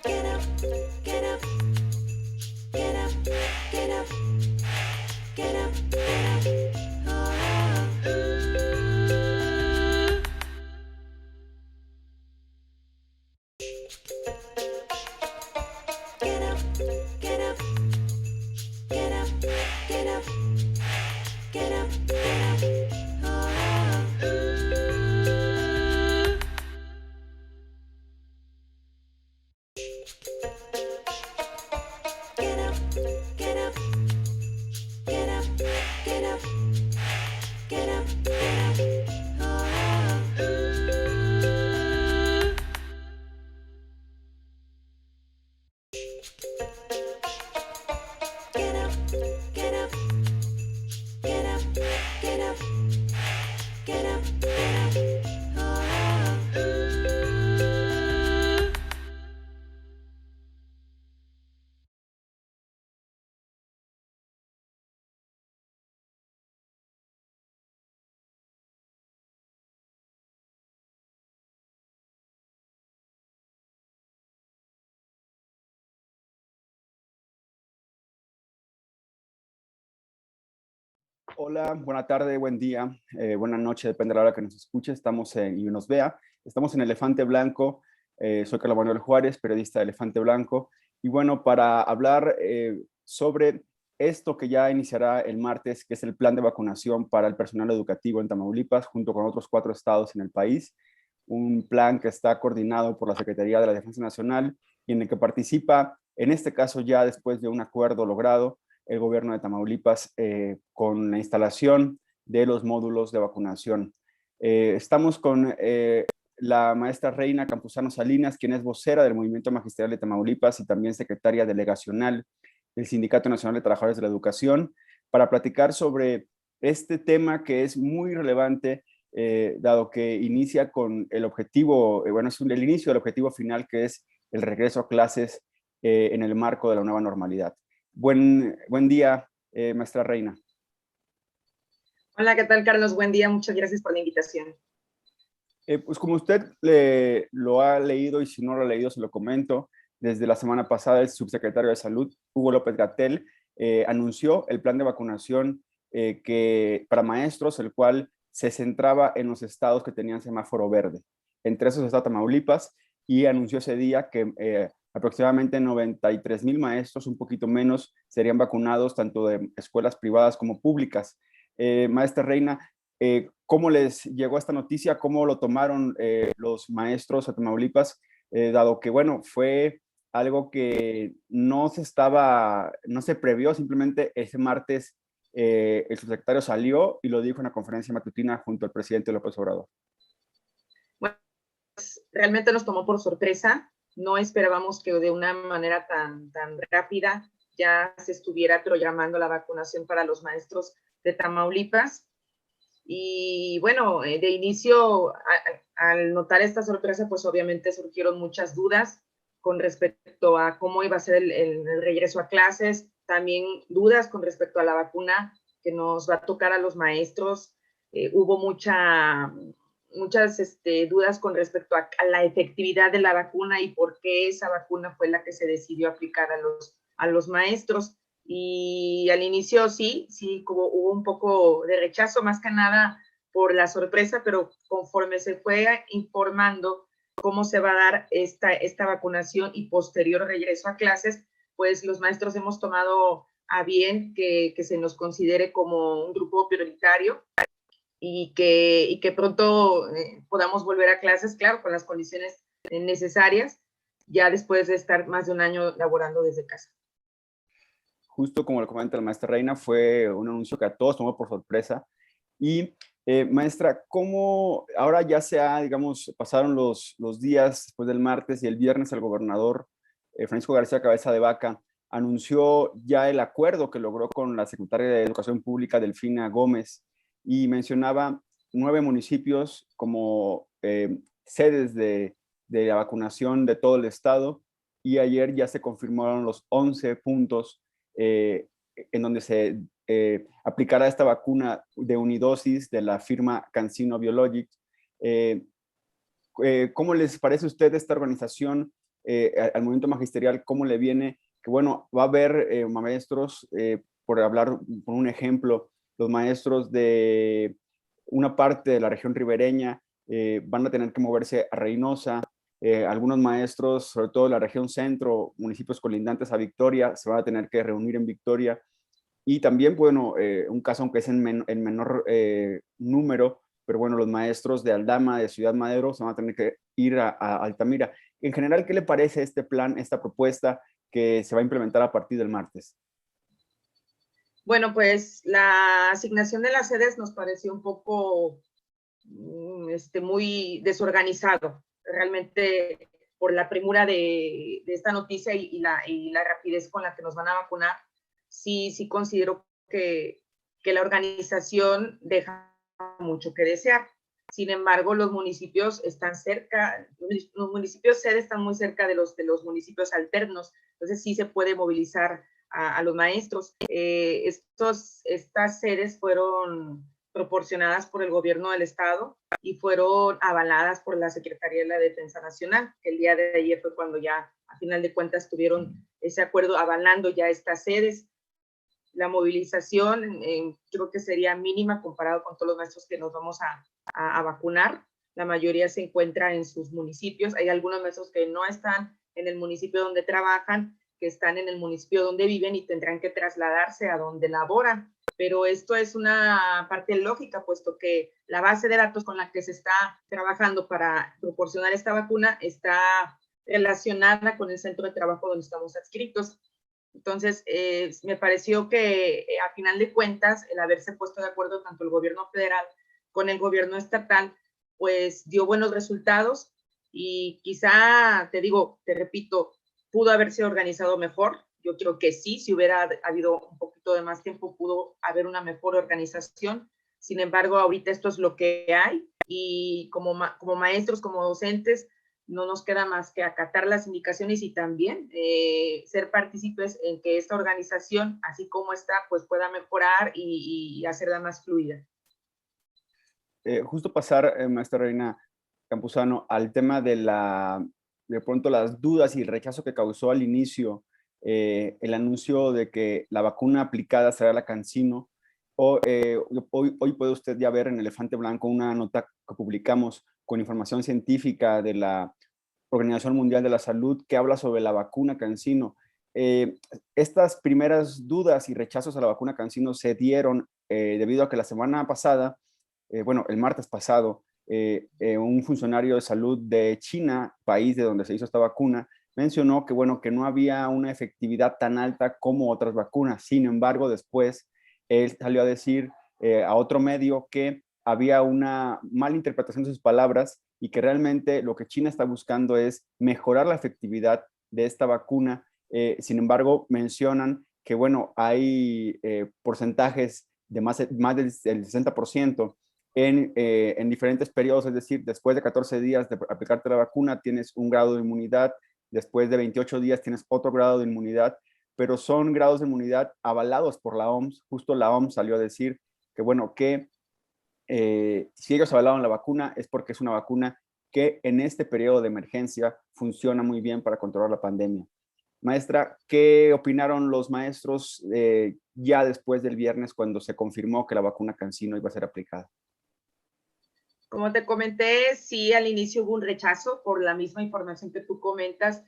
Get up, get up, get up, get up, get up, get up. Get up, get up, get up, get up, get up, get up. Get up, get up, get up, get up, get up, get up. Get up, get up, get up, get up, get up, get up. Hola, buena tarde, buen día, buena noche, depende de la hora que nos escuche. Y nos vea. Estamos en Elefante Blanco. Soy Carlos Manuel Juárez, periodista de Elefante Blanco. Y bueno, para hablar sobre esto que ya iniciará el martes, que es el plan de vacunación para el personal educativo en Tamaulipas, junto con otros 4 estados en el país. Un plan que está coordinado por la Secretaría de la Defensa Nacional y en el que participa, en este caso ya después de un acuerdo logrado, el gobierno de Tamaulipas con la instalación de los módulos de vacunación. Estamos con la maestra Reina Campuzano Salinas, quien es vocera del Movimiento Magisterial de Tamaulipas y también secretaria delegacional del Sindicato Nacional de Trabajadores de la Educación, para platicar sobre este tema que es muy relevante, dado que inicia con el objetivo, bueno, es el inicio del objetivo final, que es el regreso a clases en el marco de la nueva normalidad. Buen día, maestra Reina. Hola, ¿qué tal, Carlos? Buen día, muchas gracias por la invitación. Pues como usted lo ha leído, y si no lo ha leído se lo comento, desde la semana pasada el subsecretario de Salud, Hugo López-Gatell, anunció el plan de vacunación para maestros, el cual se centraba en los estados que tenían semáforo verde. Entre esos está Tamaulipas, y anunció ese día que aproximadamente 93,000 maestros, un poquito menos, serían vacunados tanto de escuelas privadas como públicas. Maestra Reina, ¿cómo les llegó esta noticia? ¿Cómo lo tomaron los maestros de Tamaulipas? Dado que, bueno, fue algo que no se previó, simplemente ese martes el subsecretario salió y lo dijo en una conferencia matutina junto al presidente López Obrador. Bueno, pues, realmente nos tomó por sorpresa. No esperábamos que de una manera tan rápida ya se estuviera programando la vacunación para los maestros de Tamaulipas. Y bueno, de inicio, al notar esta sorpresa, pues obviamente surgieron muchas dudas con respecto a cómo iba a ser el regreso a clases, también dudas con respecto a la vacuna que nos va a tocar a los maestros. Hubo muchas dudas con respecto a la efectividad de la vacuna y por qué esa vacuna fue la que se decidió aplicar a los maestros. Y al inicio sí, hubo un poco de rechazo, más que nada por la sorpresa, pero conforme se fue informando cómo se va a dar esta vacunación y posterior regreso a clases, pues los maestros hemos tomado a bien que se nos considere como un grupo prioritario y que pronto podamos volver a clases, claro, con las condiciones necesarias, ya después de estar más de un año laborando desde casa. Justo como lo comenta la maestra Reina, fue un anuncio que a todos tomó por sorpresa. Y maestra, ¿cómo ahora ya digamos, pasaron los días después del martes y el viernes el gobernador Francisco García Cabeza de Vaca anunció ya el acuerdo que logró con la secretaria de Educación Pública, Delfina Gómez, y mencionaba 9 municipios como sedes de la vacunación de todo el estado, y ayer ya se confirmaron los 11 puntos en donde se aplicará esta vacuna de unidosis de la firma CanSino Biologics. ¿Cómo les parece a usted esta organización al movimiento magisterial? ¿Cómo le viene? Que bueno, va a haber maestros, por hablar por un ejemplo, los maestros de una parte de la región ribereña van a tener que moverse a Reynosa. Algunos maestros, sobre todo de la región centro, municipios colindantes a Victoria, se van a tener que reunir en Victoria. Y también, bueno, un caso aunque es en menor número, pero bueno, los maestros de Aldama, de Ciudad Madero, se van a tener que ir a Altamira. En general, ¿qué le parece este plan, esta propuesta que se va a implementar a partir del martes? Bueno, pues la asignación de las sedes nos pareció un poco muy desorganizado. Realmente, por la premura de esta noticia y la rapidez con la que nos van a vacunar, sí considero que la organización deja mucho que desear. Sin embargo, los municipios están cerca, los municipios sede están muy cerca de los municipios alternos, entonces sí se puede movilizar a los maestros. Estas sedes fueron proporcionadas por el gobierno del estado y fueron avaladas por la Secretaría de la Defensa Nacional, que el día de ayer fue cuando ya, a final de cuentas, tuvieron ese acuerdo avalando ya estas sedes. La movilización creo que sería mínima comparado con todos los maestros que nos vamos a vacunar. La mayoría se encuentra en sus municipios. Hay algunos maestros que no están en el municipio donde trabajan, que están en el municipio donde viven y tendrán que trasladarse a donde laboran. Pero esto es una parte lógica, puesto que la base de datos con la que se está trabajando para proporcionar esta vacuna está relacionada con el centro de trabajo donde estamos adscritos. Entonces, me pareció que a final de cuentas, el haberse puesto de acuerdo tanto el gobierno federal con el gobierno estatal, pues dio buenos resultados y quizá, te repito, pudo haberse organizado mejor. Yo creo que sí, si hubiera habido un poquito de más tiempo, pudo haber una mejor organización. Sin embargo, ahorita esto es lo que hay y como maestros, como docentes, no nos queda más que acatar las indicaciones y también ser partícipes en que esta organización, así como está, pues pueda mejorar y hacerla más fluida. Justo pasar, maestra Reina Campuzano, al tema de pronto las dudas y el rechazo que causó al inicio el anuncio de que la vacuna aplicada será la CanSino. Hoy puede usted ya ver en Elefante Blanco una nota que publicamos con información científica de la Organización Mundial de la Salud que habla sobre la vacuna CanSino. Estas primeras dudas y rechazos a la vacuna CanSino se dieron debido a que la semana pasada, el martes pasado, un funcionario de salud de China, país de donde se hizo esta vacuna, mencionó que, que no había una efectividad tan alta como otras vacunas. Sin embargo, después él salió a decir a otro medio que había una mala interpretación de sus palabras y que realmente lo que China está buscando es mejorar la efectividad de esta vacuna. Sin embargo, mencionan que, hay porcentajes de más del 60% en diferentes periodos, es decir, después de 14 días de aplicarte la vacuna tienes un grado de inmunidad, después de 28 días tienes otro grado de inmunidad, pero son grados de inmunidad avalados por la OMS. Justo la OMS salió a decir que, si ellos avalaron la vacuna es porque es una vacuna que en este periodo de emergencia funciona muy bien para controlar la pandemia. Maestra, ¿qué opinaron los maestros ya después del viernes cuando se confirmó que la vacuna CanSino iba a ser aplicada? Como te comenté, sí, al inicio hubo un rechazo por la misma información que tú comentas,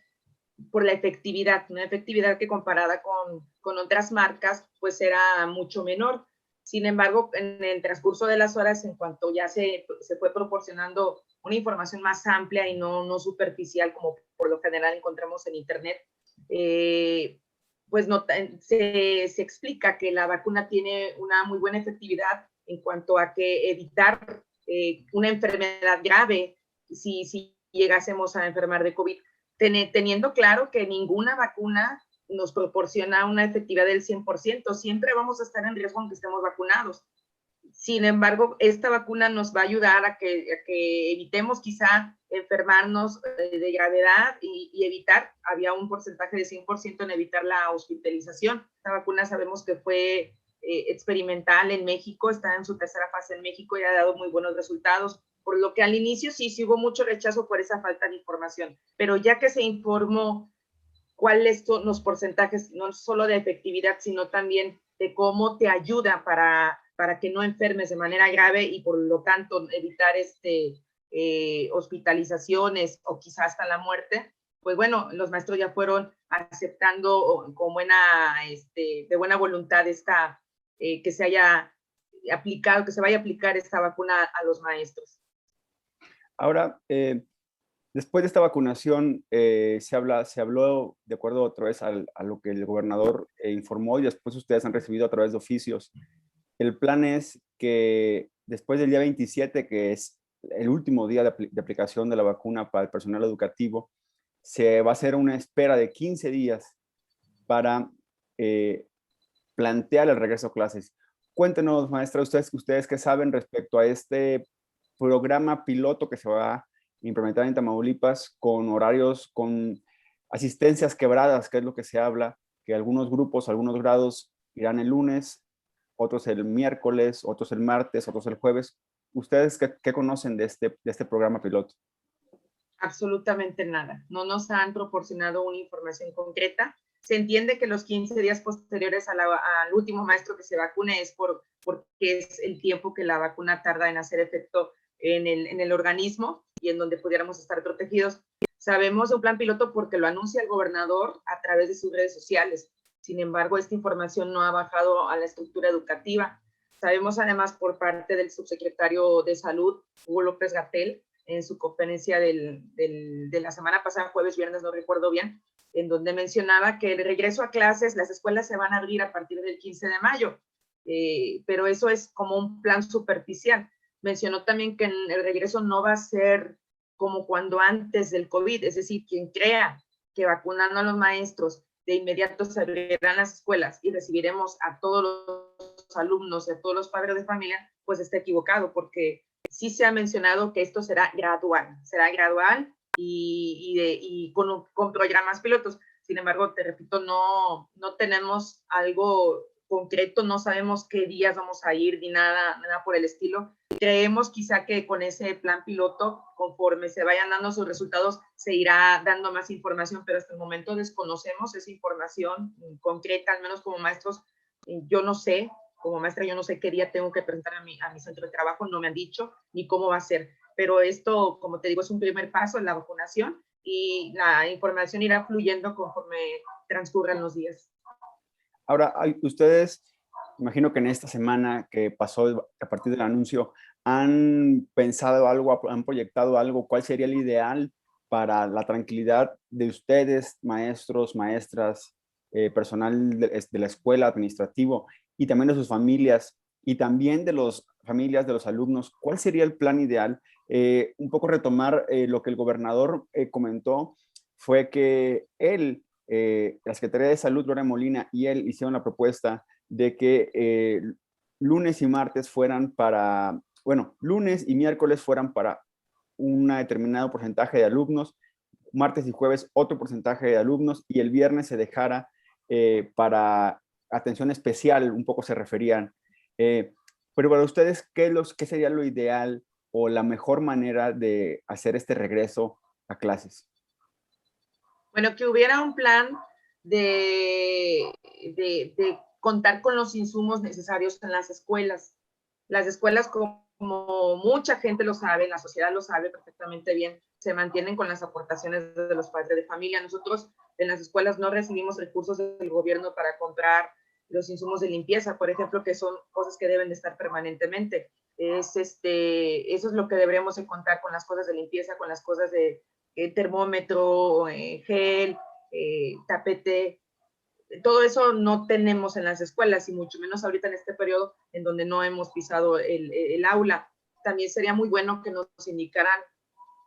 por la efectividad, una efectividad que comparada con otras marcas, pues era mucho menor. Sin embargo, en el transcurso de las horas, en cuanto ya se fue proporcionando una información más amplia y no superficial, como por lo general encontramos en Internet, pues se explica que la vacuna tiene una muy buena efectividad en cuanto a que evitar una enfermedad grave si llegásemos a enfermar de COVID, teniendo claro que ninguna vacuna nos proporciona una efectividad del 100%, siempre vamos a estar en riesgo aunque estemos vacunados. Sin embargo, esta vacuna nos va a ayudar a que evitemos quizá enfermarnos de gravedad y evitar, había un porcentaje de 100% en evitar la hospitalización. Esta vacuna sabemos que fue experimental en México, está en su tercera fase en México y ha dado muy buenos resultados. por lo que al inicio sí hubo mucho rechazo por esa falta de información, pero ya que se informó cuáles son los porcentajes, no solo de efectividad, sino también de cómo te ayuda para que no enfermes de manera grave y por lo tanto evitar hospitalizaciones o quizás hasta la muerte, pues bueno, los maestros ya fueron aceptando con de buena voluntad que se haya aplicado, que se vaya a aplicar esta vacuna a los maestros. Ahora, después de esta vacunación, se habló, de acuerdo otra vez a lo que el gobernador informó, y después ustedes han recibido a través de oficios. El plan es que después del día 27, que es el último día de aplicación de la vacuna para el personal educativo, se va a hacer una espera de 15 días para plantear el regreso a clases. Cuéntenos, maestra, ustedes qué saben respecto a este programa piloto que se va a implementar en Tamaulipas, con horarios, con asistencias quebradas, que es lo que se habla, que algunos grupos, algunos grados irán el lunes, otros el miércoles, otros el martes, otros el jueves. ¿Ustedes qué conocen de este programa piloto? Absolutamente nada. No nos han proporcionado una información concreta. Se entiende que los 15 días posteriores al último maestro que se vacune es porque es el tiempo que la vacuna tarda en hacer efecto en el organismo y en donde pudiéramos estar protegidos. Sabemos de un plan piloto porque lo anuncia el gobernador a través de sus redes sociales. Sin embargo, esta información no ha bajado a la estructura educativa. Sabemos además por parte del subsecretario de Salud, Hugo López-Gatell, en su conferencia de la semana pasada, jueves, viernes, no recuerdo bien, en donde mencionaba que el regreso a clases, las escuelas se van a abrir a partir del 15 de mayo, pero eso es como un plan superficial. Mencionó también que el regreso no va a ser como cuando antes del COVID, es decir, quien crea que vacunando a los maestros de inmediato se abrirán las escuelas y recibiremos a todos los alumnos y a todos los padres de familia, pues está equivocado, porque sí se ha mencionado que esto será gradual y con programas pilotos. Sin embargo, te repito, no tenemos algo concreto, no sabemos qué días vamos a ir ni nada por el estilo. Creemos quizá que con ese plan piloto, conforme se vayan dando sus resultados, se irá dando más información, pero hasta el momento desconocemos esa información concreta, al menos como maestros. Yo no sé, como maestra, yo no sé qué día tengo que presentar a mi centro de trabajo, no me han dicho ni cómo va a ser, pero esto, como te digo, es un primer paso en la vacunación y la información irá fluyendo conforme transcurran los días. Ahora, ustedes, imagino que en esta semana que pasó a partir del anuncio, ¿han pensado algo, han proyectado algo? ¿Cuál sería el ideal para la tranquilidad de ustedes, maestros, maestras, personal de la escuela, administrativo, y también de sus familias, y también de las familias de los alumnos? ¿Cuál sería el plan ideal? Un poco retomar lo que el gobernador comentó, fue que él, la Secretaría de Salud, Gloria Molina, y él hicieron la propuesta de que lunes y martes fueran para, bueno, lunes y miércoles fueran para un determinado porcentaje de alumnos, martes y jueves otro porcentaje de alumnos, y el viernes se dejara para atención especial, un poco se referían. Pero para ustedes, ¿qué sería lo ideal o la mejor manera de hacer este regreso a clases? Bueno, que hubiera un plan de contar con los insumos necesarios en las escuelas. Las escuelas, como mucha gente lo sabe, la sociedad lo sabe perfectamente bien, se mantienen con las aportaciones de los padres de familia. Nosotros en las escuelas no recibimos recursos del gobierno para comprar los insumos de limpieza, por ejemplo, que son cosas que deben de estar permanentemente. Eso es lo que deberíamos de contar con las cosas de limpieza, con las cosas de termómetro, gel, tapete. Todo eso no tenemos en las escuelas y mucho menos ahorita en este periodo en donde no hemos pisado el aula. También sería muy bueno que nos indicaran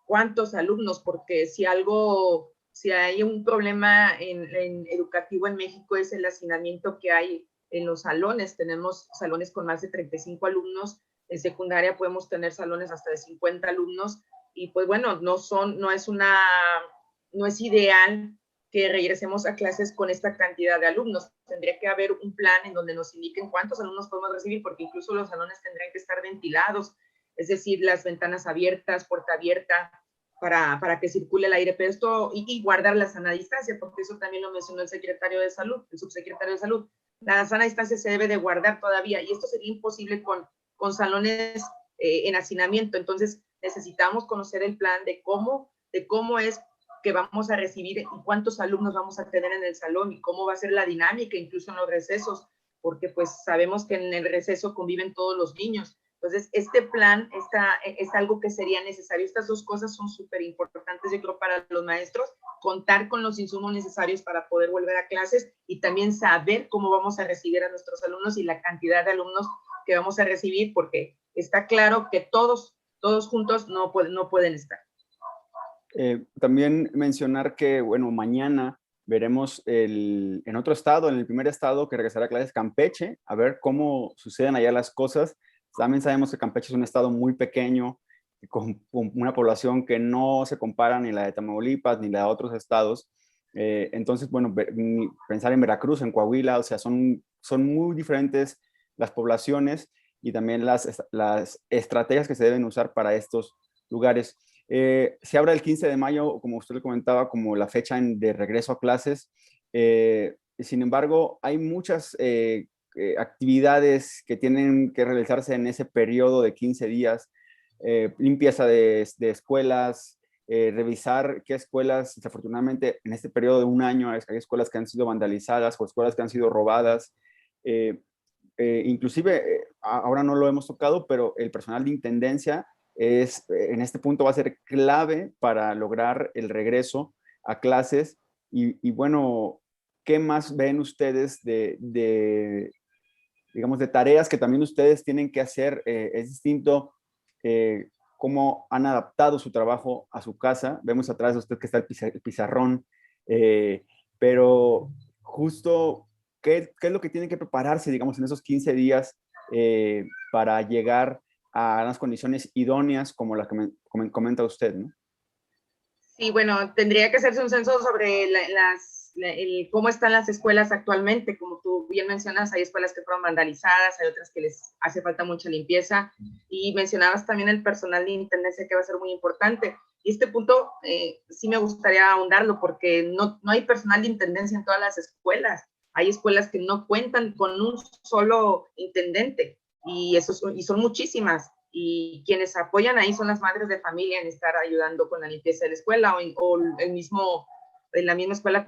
cuántos alumnos, porque si hay un problema educativo en México es el hacinamiento que hay en los salones. Tenemos salones con más de 35 alumnos, en secundaria podemos tener salones hasta de 50 alumnos y pues bueno, no es ideal que regresemos a clases con esta cantidad de alumnos. Tendría que haber un plan en donde nos indiquen cuántos alumnos podemos recibir, porque incluso los salones tendrían que estar ventilados. es decir, las ventanas abiertas, puerta abierta, para que circule el aire, pero esto, y guardar la sana distancia, porque eso también lo mencionó el secretario de Salud, el subsecretario de Salud. La sana distancia se debe de guardar todavía, y esto sería imposible con salones en hacinamiento. Entonces, necesitamos conocer el plan de cómo es que vamos a recibir y cuántos alumnos vamos a tener en el salón y cómo va a ser la dinámica, incluso en los recesos, porque pues sabemos que en el receso conviven todos los niños. Entonces, este plan es algo que sería necesario. Estas dos cosas son súper importantes, yo creo, para los maestros, contar con los insumos necesarios para poder volver a clases y también saber cómo vamos a recibir a nuestros alumnos y la cantidad de alumnos que vamos a recibir, porque está claro que todos juntos no pueden estar. También mencionar que, bueno, mañana veremos en otro estado, en el primer estado que regresará a clases, Campeche, a ver cómo suceden allá las cosas. También sabemos que Campeche es un estado muy pequeño, con una población que no se compara ni la de Tamaulipas ni la de otros estados. Entonces, bueno, pensar en Veracruz, en Coahuila, o sea, son muy diferentes las poblaciones y también las estrategias que se deben usar para estos lugares. Se abre el 15 de mayo, como usted le comentaba, como la fecha de regreso a clases. Sin embargo, hay muchas actividades que tienen que realizarse en ese periodo de 15 días, limpieza de escuelas, revisar qué escuelas, desafortunadamente en este periodo de un año hay escuelas que han sido vandalizadas o escuelas que han sido robadas. Inclusive, ahora no lo hemos tocado, pero el personal de intendencia en este punto va a ser clave para lograr el regreso a clases. Y bueno, ¿qué más ven ustedes digamos, de tareas que también ustedes tienen que hacer? Es distinto cómo han adaptado su trabajo a su casa. Vemos atrás de usted que está el pizarrón, pero justo, ¿qué es lo que tienen que prepararse, digamos, en esos 15 días para llegar a unas condiciones idóneas como las que comenta usted, ¿no? Sí, bueno, tendría que hacerse un censo sobre cómo están las escuelas actualmente. Como tú bien mencionas, hay escuelas que fueron vandalizadas, hay otras que les hace falta mucha limpieza. Y mencionabas también el personal de intendencia, que va a ser muy importante. Y este punto sí me gustaría ahondarlo, porque no hay personal de intendencia en todas las escuelas. Hay escuelas que no cuentan con un solo intendente, y son muchísimas. Y quienes apoyan ahí son las madres de familia en estar ayudando con la limpieza de la escuela, o en la misma escuela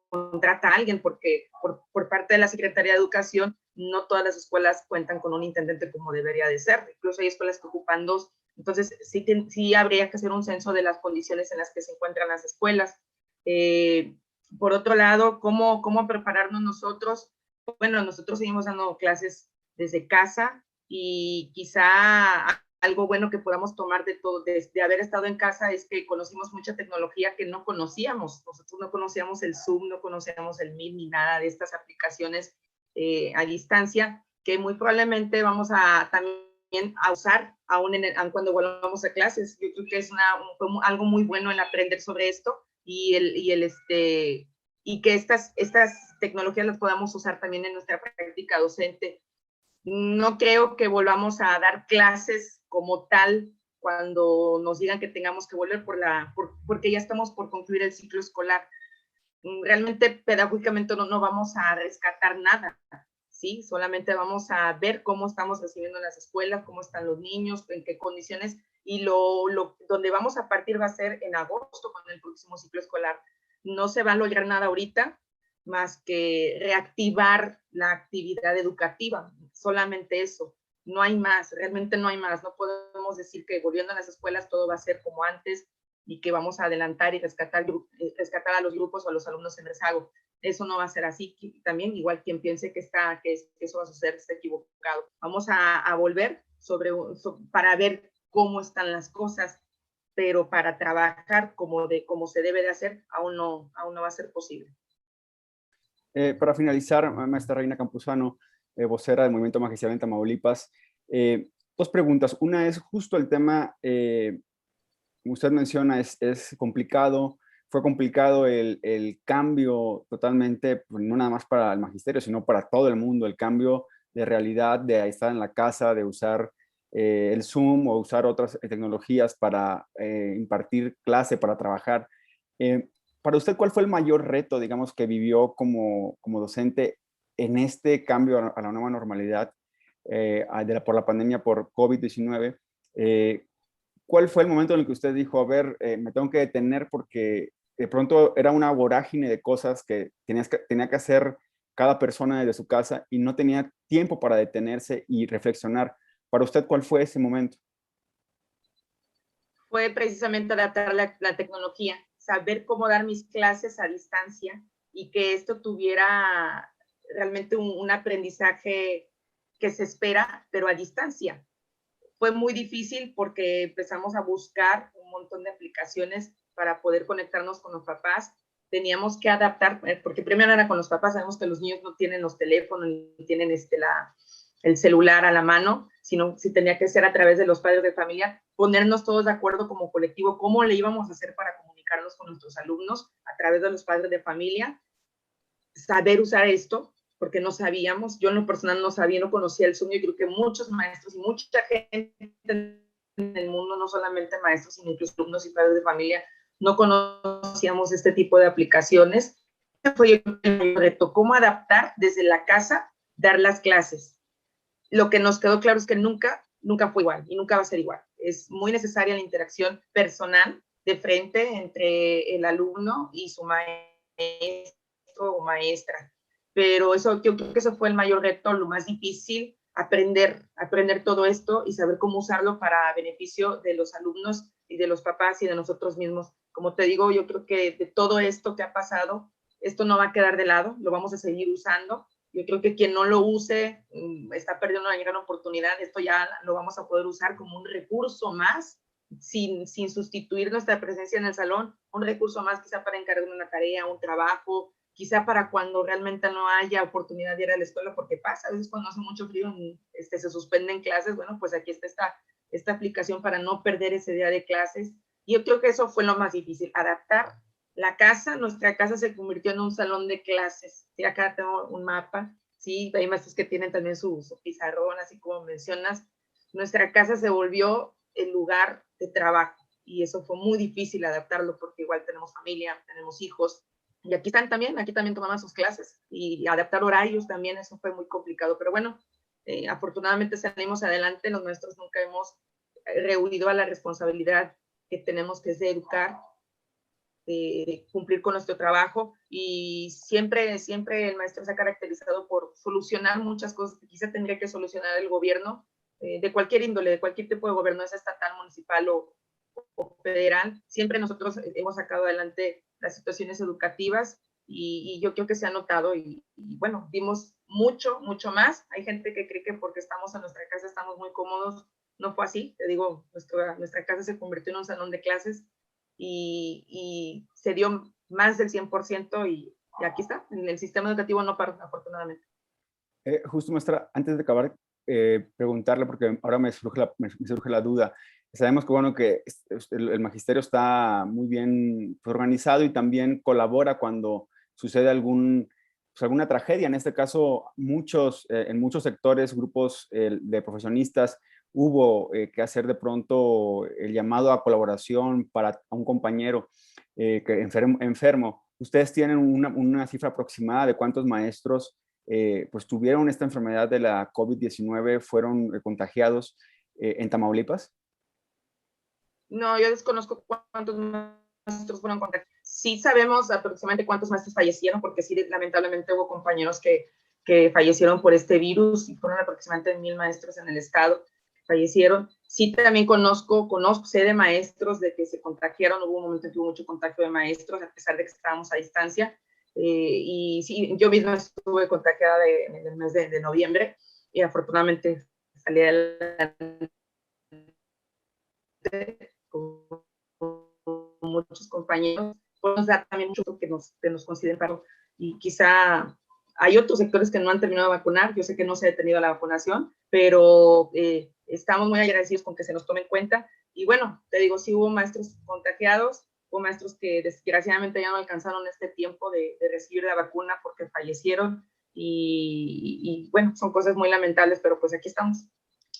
contrata a alguien, porque por parte de la Secretaría de Educación no todas las escuelas cuentan con un intendente como debería de ser. Incluso hay escuelas que ocupan dos. Entonces sí habría que hacer un censo de las condiciones en las que se encuentran las escuelas. Por otro lado, ¿cómo prepararnos nosotros? Bueno, nosotros seguimos dando clases desde casa, y quizá algo bueno que podamos tomar de haber estado en casa es que conocimos mucha tecnología que no conocíamos. Nosotros no conocíamos el Zoom, no conocíamos el Meet ni nada de estas aplicaciones a distancia, que muy probablemente vamos a también a usar aún cuando volvamos a clases. Yo creo que es algo muy bueno el aprender sobre esto, y que estas tecnologías las podamos usar también en nuestra práctica docente. No creo que volvamos a dar clases como tal cuando nos digan que tengamos que volver porque ya estamos por concluir el ciclo escolar. Realmente pedagógicamente no vamos a rescatar nada, ¿sí? Solamente vamos a ver cómo estamos recibiendo en las escuelas, cómo están los niños, en qué condiciones, y donde vamos a partir va a ser en agosto con el próximo ciclo escolar. No se va a lograr nada ahorita más que reactivar la actividad educativa, solamente eso. No hay más, realmente no hay más. No podemos decir que volviendo a las escuelas todo va a ser como antes y que vamos a adelantar y rescatar a los grupos o a los alumnos en rezago. Eso no va a ser así. También, igual quien piense que eso va a suceder está equivocado. Vamos a volver para ver cómo están las cosas, pero para trabajar como se debe de hacer, aún no va a ser posible. Para finalizar, maestra Reina Campuzano, vocera del Movimiento Magisterial en Tamaulipas, dos preguntas. Una es justo el tema, como usted menciona, es complicado. Fue complicado el cambio totalmente, pues, no nada más para el magisterio, sino para todo el mundo, el cambio de realidad, de estar en la casa, de usar el Zoom o usar otras tecnologías para impartir clase, para trabajar. Para usted, ¿cuál fue el mayor reto, digamos, que vivió como docente en este cambio a la nueva normalidad por la pandemia por COVID-19? ¿Cuál fue el momento en el que usted dijo, a ver, me tengo que detener porque de pronto era una vorágine de cosas que tenía que hacer cada persona desde su casa y no tenía tiempo para detenerse y reflexionar? Para usted, ¿cuál fue ese momento? Fue precisamente adaptar la tecnología, saber cómo dar mis clases a distancia y que esto tuviera realmente un aprendizaje que se espera, pero a distancia. Fue muy difícil porque empezamos a buscar un montón de aplicaciones para poder conectarnos con los papás. Teníamos que adaptar, porque primero era con los papás, sabemos que los niños no tienen los teléfonos, ni tienen el celular a la mano, sino si tenía que ser a través de los padres de familia, ponernos todos de acuerdo como colectivo, cómo le íbamos a hacer para comunicarnos con nuestros alumnos a través de los padres de familia, saber usar esto, porque no sabíamos, yo en lo personal no sabía, no conocía el Zoom, y creo que muchos maestros y mucha gente en el mundo, no solamente maestros, sino incluso alumnos y padres de familia, no conocíamos este tipo de aplicaciones. Fue el reto, cómo adaptar desde la casa, dar las clases. Lo que nos quedó claro es que nunca fue igual y nunca va a ser igual. Es muy necesaria la interacción personal de frente entre el alumno y su maestro o maestra. Pero eso, yo creo que eso fue el mayor reto, lo más difícil, aprender todo esto y saber cómo usarlo para beneficio de los alumnos y de los papás y de nosotros mismos. Como te digo, yo creo que de todo esto que ha pasado, esto no va a quedar de lado, lo vamos a seguir usando. Yo creo que quien no lo use está perdiendo una gran oportunidad. Esto ya lo vamos a poder usar como un recurso más, sin sustituir nuestra presencia en el salón, un recurso más quizá para encargar una tarea, un trabajo, quizá para cuando realmente no haya oportunidad de ir a la escuela, porque pasa, a veces cuando hace mucho frío se suspenden clases, bueno, pues aquí está esta aplicación para no perder ese día de clases. Y yo creo que eso fue lo más difícil, adaptar la casa. Nuestra casa se convirtió en un salón de clases. Sí, acá tengo un mapa, sí, hay maestros que tienen también su pizarrón, así como mencionas. Nuestra casa se volvió el lugar de trabajo y eso fue muy difícil adaptarlo porque igual tenemos familia, tenemos hijos, y aquí también tomaban sus clases y adaptar horarios también, eso fue muy complicado, pero bueno, afortunadamente salimos adelante. Los maestros nunca hemos rehuido a la responsabilidad que tenemos, que es de educar, de cumplir con nuestro trabajo, y siempre el maestro se ha caracterizado por solucionar muchas cosas que quizá tendría que solucionar el gobierno, de cualquier índole, de cualquier tipo de gobierno, es estatal, municipal o federal. Siempre nosotros hemos sacado adelante las situaciones educativas y yo creo que se ha notado y bueno, dimos mucho más. Hay gente que cree que porque estamos en nuestra casa estamos muy cómodos. No fue así, te digo, nuestra casa se convirtió en un salón de clases y se dio más del 100% y aquí está, en el sistema educativo no para, afortunadamente. Justo, maestra, antes de acabar, preguntarle, porque ahora me surge la duda. Sabemos que, bueno, que el magisterio está muy bien organizado y también colabora cuando sucede alguna tragedia. En este caso, en muchos sectores, grupos de profesionistas, hubo que hacer de pronto el llamado a colaboración para un compañero que enfermo. ¿Ustedes tienen una cifra aproximada de cuántos maestros pues tuvieron esta enfermedad de la COVID-19, fueron contagiados en Tamaulipas? No, yo desconozco cuántos maestros fueron contagiados. Sí sabemos aproximadamente cuántos maestros fallecieron, porque sí, lamentablemente hubo compañeros que fallecieron por este virus, y fueron aproximadamente 1,000 maestros en el estado, fallecieron. Sí, también sé de maestros de que se contagiaron, hubo un momento en que hubo mucho contagio de maestros, a pesar de que estábamos a distancia, y sí, yo misma estuve contagiada en el mes de noviembre, y afortunadamente salí adelante con muchos compañeros. Pues nos da también mucho que nos consideren, y quizá hay otros sectores que no han terminado de vacunar. Yo sé que no se ha detenido la vacunación, pero estamos muy agradecidos con que se nos tome en cuenta. Y bueno, te digo, sí hubo maestros contagiados, hubo maestros que desgraciadamente ya no alcanzaron este tiempo de recibir la vacuna porque fallecieron, y bueno, son cosas muy lamentables, pero pues aquí estamos.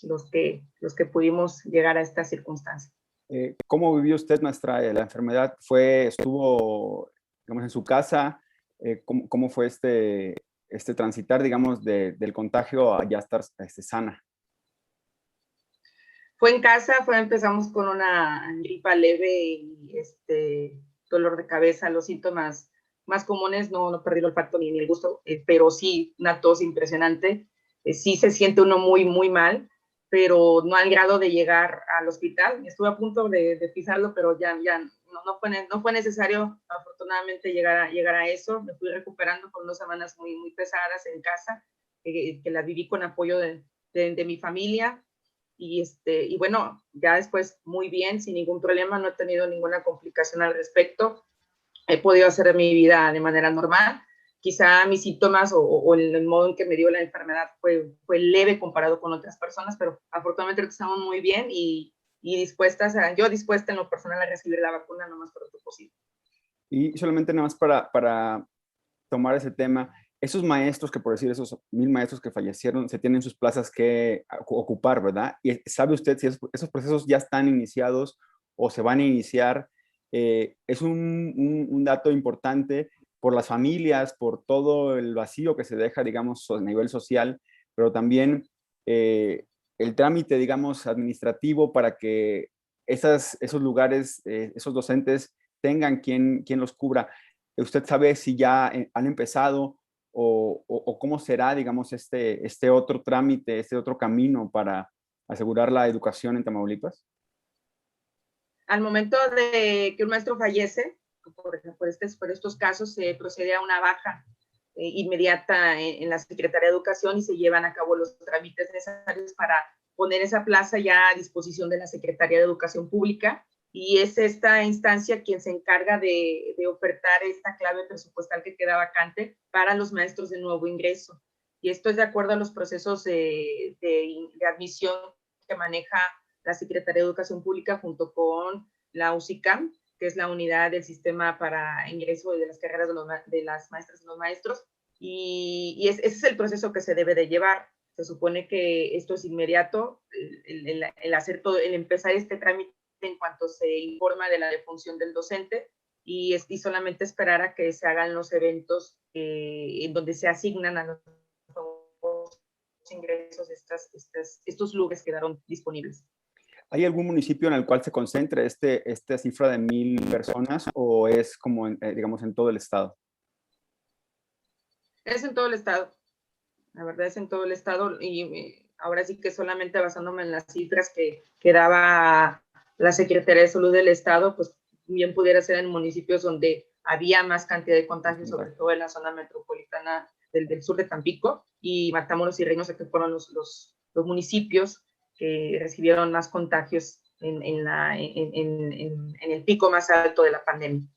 los que pudimos llegar a esta circunstancia. ¿Cómo vivió usted, maestra, la enfermedad? ¿Estuvo, digamos, en su casa? ¿Cómo fue este transitar, digamos, del contagio a ya estar sana? Fue en casa, empezamos con una gripa leve y dolor de cabeza. Los síntomas más comunes, no perdí el olfato ni el gusto, pero sí una tos impresionante. Sí se siente uno muy, muy mal, pero no al grado de llegar al hospital. Estuve a punto de pisarlo, pero ya no fue necesario, afortunadamente, llegar a eso. Me fui recuperando con 2 semanas muy, muy pesadas en casa, que la viví con apoyo de mi familia. Y bueno, ya después muy bien, sin ningún problema, no he tenido ninguna complicación al respecto. He podido hacer mi vida de manera normal. Quizá mis síntomas o el modo en que me dio la enfermedad fue leve comparado con otras personas, pero afortunadamente estamos muy bien y yo dispuesta en lo personal a recibir la vacuna lo más pronto posible. Y solamente nada más para tomar ese tema, esos maestros que, por decir, esos 1000 maestros que fallecieron, se tienen sus plazas que ocupar, ¿verdad? Y ¿sabe usted si esos procesos ya están iniciados o se van a iniciar? Es un dato importante por las familias, por todo el vacío que se deja, digamos, a nivel social, pero también el trámite, digamos, administrativo para que esos lugares, esos docentes tengan quien los cubra. ¿Usted sabe si ya han empezado o cómo será, digamos, este otro trámite, este otro camino para asegurar la educación en Tamaulipas? Al momento de que un maestro fallece, por estos casos, se procede a una baja inmediata en la Secretaría de Educación y se llevan a cabo los trámites necesarios para poner esa plaza ya a disposición de la Secretaría de Educación Pública. Y es esta instancia quien se encarga de ofertar esta clave presupuestal que queda vacante para los maestros de nuevo ingreso. Y esto es de acuerdo a los procesos de admisión que maneja la Secretaría de Educación Pública junto con la UCICAM, que es la unidad del sistema para ingreso de las carreras de las maestras y los maestros. Y ese es el proceso que se debe de llevar. Se supone que esto es inmediato, el empezar este trámite en cuanto se informa de la defunción del docente y solamente esperar a que se hagan los eventos en donde se asignan a los ingresos estos lugares quedaron disponibles. ¿Hay algún municipio en el cual se concentre esta cifra de 1000 personas o es como, digamos, en todo el estado? Es en todo el estado. La verdad es en todo el estado y ahora sí que solamente basándome en las cifras que daba la Secretaría de Salud del estado, pues bien pudiera ser en municipios donde había más cantidad de contagios, sobre todo en la zona metropolitana del sur de Tampico, y Matamoros y Reynosa, que fueron los municipios que recibieron más contagios en el pico más alto de la pandemia.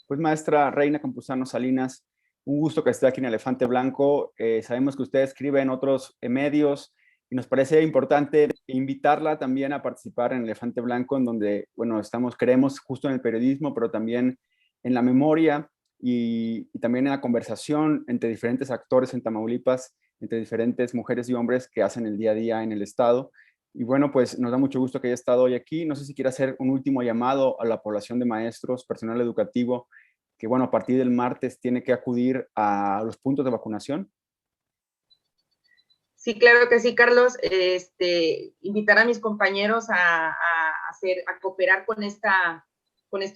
Pues maestra Reina Campuzano Salinas, un gusto que esté aquí en Elefante Blanco. Sabemos que usted escribe en otros medios y nos parece importante invitarla también a participar en Elefante Blanco, en donde, bueno, creemos justo en el periodismo, pero también en la memoria y también en la conversación entre diferentes actores en Tamaulipas, entre diferentes mujeres y hombres que hacen el día a día en el estado. Y bueno, pues nos da mucho gusto que haya estado hoy aquí. No sé si quiere hacer un último llamado a la población de maestros, personal educativo, que bueno, a partir del martes tiene que acudir a los puntos de vacunación. Sí, claro que sí, Carlos. Invitar a mis compañeros a cooperar con esta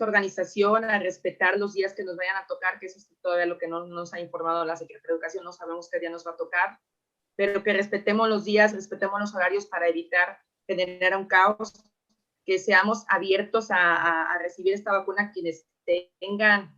organización, a respetar los días que nos vayan a tocar, que eso es todavía lo que no nos ha informado la Secretaría de Educación, no sabemos qué día nos va a tocar, pero que respetemos los días, respetemos los horarios para evitar generar un caos, que seamos abiertos a recibir esta vacuna quienes tengan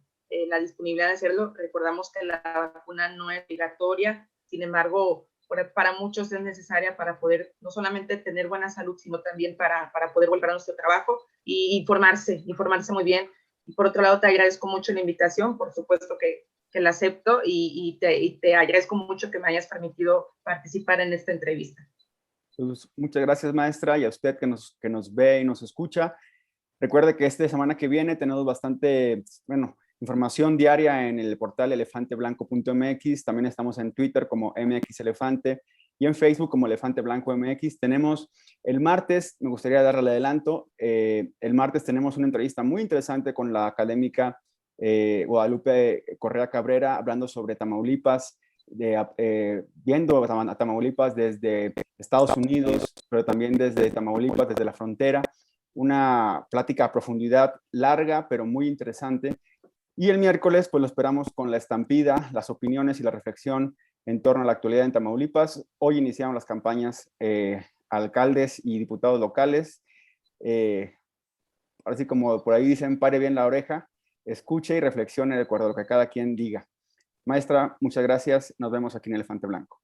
la disponibilidad de hacerlo. Recordamos que la vacuna no es obligatoria, sin embargo, para muchos es necesaria para poder no solamente tener buena salud, sino también para poder volver a nuestro trabajo y informarse muy bien. Y por otro lado, te agradezco mucho la invitación, por supuesto que la acepto y te agradezco mucho que me hayas permitido participar en esta entrevista. Pues muchas gracias, maestra, y a usted que nos ve y nos escucha. Recuerde que esta semana que viene tenemos bastante, bueno, información diaria en el portal elefanteblanco.mx. También estamos en Twitter como MXElefante y en Facebook como Elefante Blanco MX. Tenemos el martes, me gustaría darle el adelanto, el martes tenemos una entrevista muy interesante con la académica Guadalupe Correa Cabrera, hablando sobre Tamaulipas, viendo a Tamaulipas desde Estados Unidos, pero también desde Tamaulipas, desde la frontera. Una plática a profundidad larga, pero muy interesante. Y el miércoles, pues lo esperamos con la estampida, las opiniones y la reflexión en torno a la actualidad en Tamaulipas. Hoy iniciaron las campañas alcaldes y diputados locales. Ahora sí, como por ahí dicen, pare bien la oreja, escuche y reflexione de acuerdo a lo que cada quien diga. Maestra, muchas gracias. Nos vemos aquí en Elefante Blanco.